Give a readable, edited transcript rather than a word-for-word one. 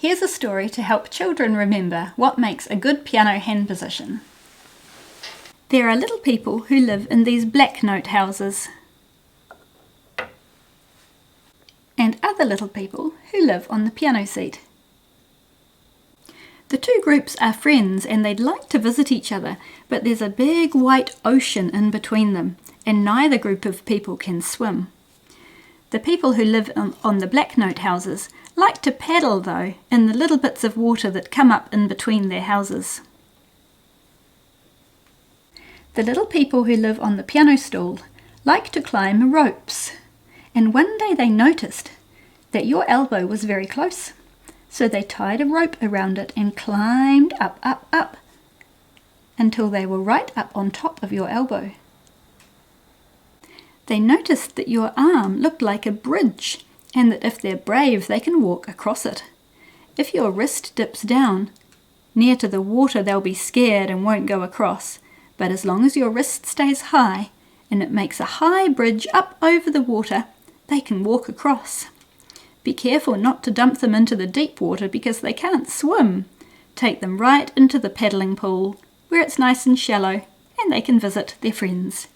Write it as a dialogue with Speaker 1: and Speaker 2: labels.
Speaker 1: Here's a story to help children remember what makes a good piano hand position. There are little people who live in these black note houses, and other little people who live on the piano seat. The two groups are friends and they'd like to visit each other, but there's a big white ocean in between them, and neither group of people can swim. The people who live on the black note houses like to paddle though in the little bits of water that come up in between their houses. The little people who live on the piano stool like to climb ropes, and one day they noticed that your elbow was very close, so they tied a rope around it and climbed up, up, up until they were right up on top of your elbow. They noticed that your arm looked like a bridge, and that if they're brave they can walk across it. If your wrist dips down near to the water they'll be scared and won't go across, but as long as your wrist stays high and it makes a high bridge up over the water, they can walk across. Be careful not to dump them into the deep water because they can't swim. Take them right into the paddling pool where it's nice and shallow and they can visit their friends.